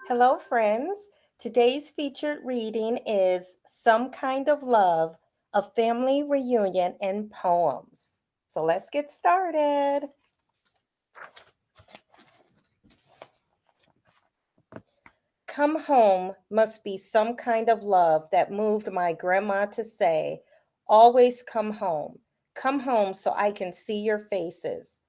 Hello, friends. Today's featured reading is Some Kind of Love, a family reunion in poems. So let's get started. Come home must be some kind of love that moved my grandma to say, always come home. Come home so I can see your faces.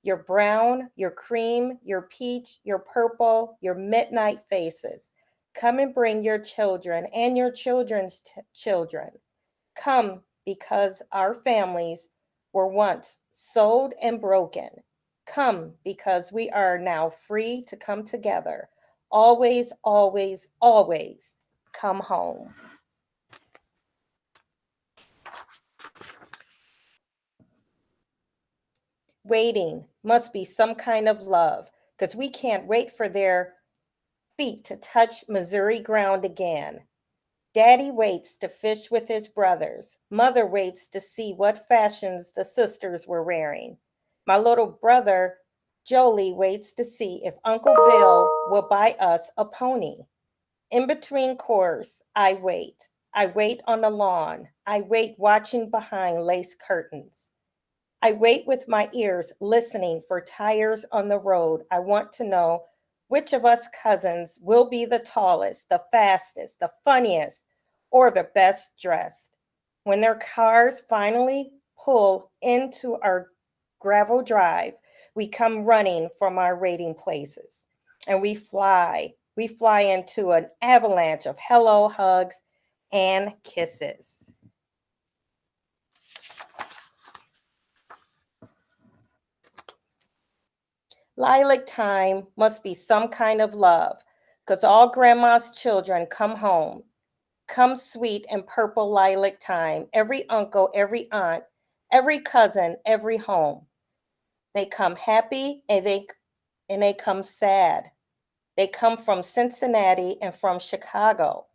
Your brown, your cream, your peach, your purple, your midnight faces. Come and bring your children and your children's children. Come because our families were once sold and broken. Come because we are now free to come together. Always, always, always come home. Waiting must be some kind of love because we can't wait for their feet to touch Missouri ground again. Daddy waits to fish with his brothers. Mother waits to see what fashions the sisters were wearing. My little brother, Jolie, waits to see if Uncle Bill will buy us a pony. In between chores, I wait. I wait on the lawn. I wait watching behind lace curtains. I wait with my ears listening for tires on the road. I want to know which of us cousins will be the tallest, the fastest, the funniest, or the best dressed. When their cars finally pull into our gravel drive, we come running from our waiting places and we fly. We fly into an avalanche of hello, hugs, and kisses. Lilac time must be some kind of love, 'cause all grandma's children come home. Come sweet and purple lilac time, every uncle, every aunt, every cousin, every home. They come happy and they come sad. They come from Cincinnati and from Chicago.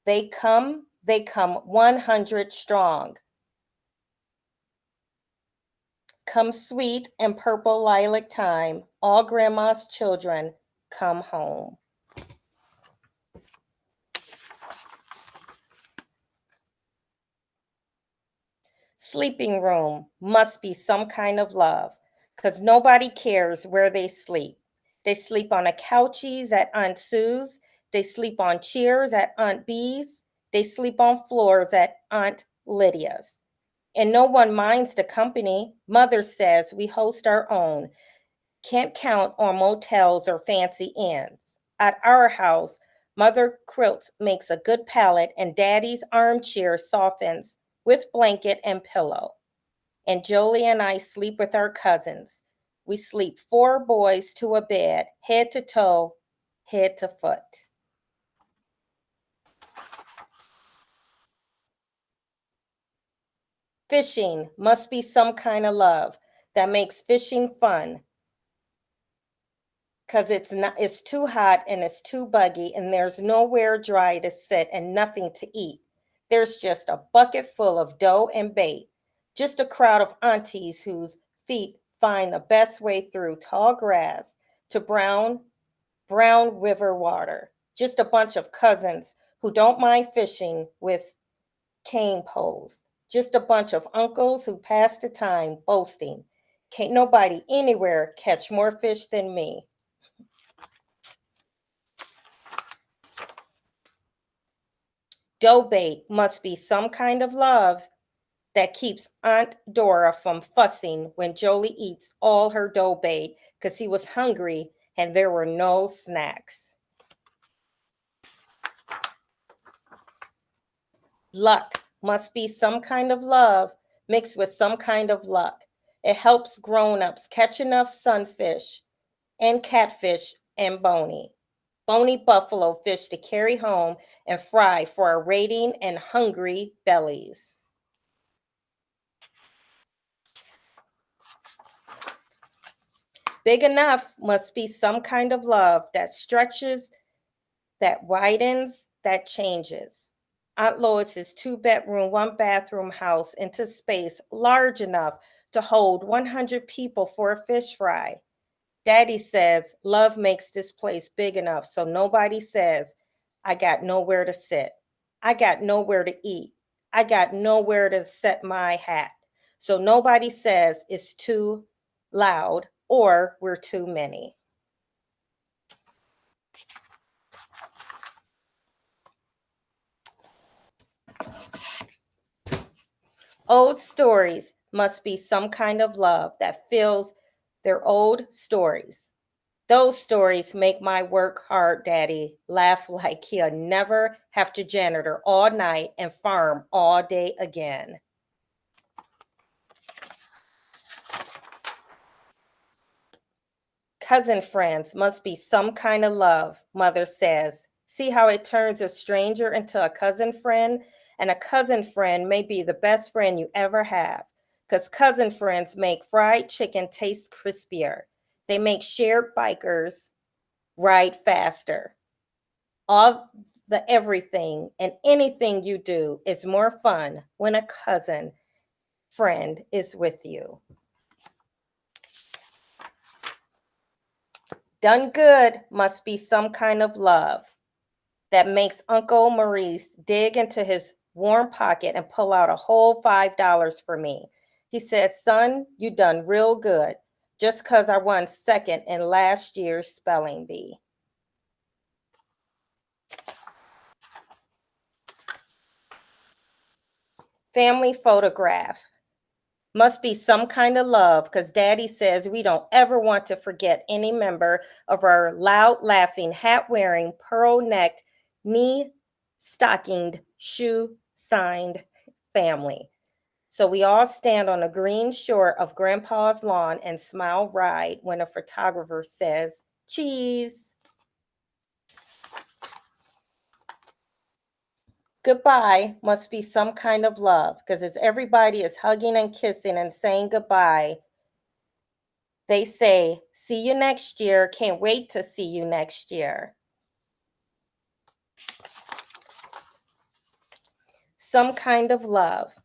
They come 100 strong. Come sweet and purple lilac time, all grandma's children come home. Sleeping room must be some kind of love because nobody cares where they sleep. They sleep on the couchies at Aunt Sue's. They sleep on chairs at Aunt B's. They sleep on floors at Aunt Lydia's. And no one minds the company. Mother says we host our own. Can't count on motels or fancy inns. At our house, Mother Quilts makes a good pallet and Daddy's armchair softens with blanket and pillow. And Jolie and I sleep with our cousins. We sleep four boys to a bed, head to toe, head to foot. Fishing must be some kind of love that makes fishing fun because it's too hot and it's too buggy and there's nowhere dry to sit and nothing to eat. There's just a bucket full of dough and bait, just a crowd of aunties whose feet find the best way through tall grass to brown river water, just a bunch of cousins who don't mind fishing with cane poles, just a bunch of uncles who pass the time boasting, can't nobody anywhere catch more fish than me. Dough bait must be some kind of love that keeps Aunt Dora from fussing when Jolie eats all her dough bait because he was hungry and there were no snacks. Luck must be some kind of love mixed with some kind of luck. It helps grown-ups catch enough sunfish and catfish and bony buffalo fish to carry home and fry for our raiding and hungry bellies. Big enough must be some kind of love that stretches, that widens, that changes. Aunt Lois's two-bedroom, one-bathroom house into space large enough to hold 100 people for a fish fry. Daddy says love makes this place big enough so nobody says, I got nowhere to sit. I got nowhere to eat. I got nowhere to set my hat. So nobody says it's too loud or we're too many. Old stories must be some kind of love that fills their old stories. Those stories make my work hard, Daddy laugh like he'll never have to janitor all night and farm all day again. Cousin friends must be some kind of love, Mother says. See how it turns a stranger into a cousin friend? And a cousin friend may be the best friend you ever have, because cousin friends make fried chicken taste crispier. They make shared bikers ride faster. All the everything and anything you do is more fun when a cousin friend is with you. Done good must be some kind of love that makes Uncle Maurice dig into his warm pocket and pull out a whole $5 for me. He says, son, you done real good just because I won second in last year's spelling bee. Family photograph. Must be some kind of love because Daddy says we don't ever want to forget any member of our loud laughing, hat wearing, pearl necked, knee stockinged, shoe signed family. So we all stand on a green shore of Grandpa's lawn and smile right when a photographer says, cheese. Goodbye must be some kind of love because as everybody is hugging and kissing and saying goodbye, they say, see you next year. Can't wait to see you next year. Some kind of love.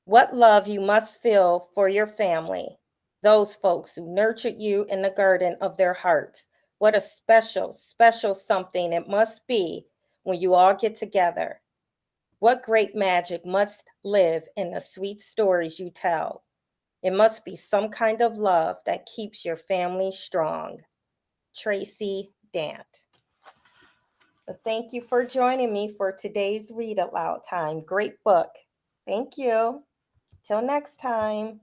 What love you must feel for your family, those folks who nurtured you in the garden of their hearts. What a special, special something it must be when you all get together. What great magic must live in the sweet stories you tell. It must be some kind of love that keeps your family strong. Traci, Dent. Well, thank you for joining me for today's Read Aloud time. Great book. Thank you. Till next time.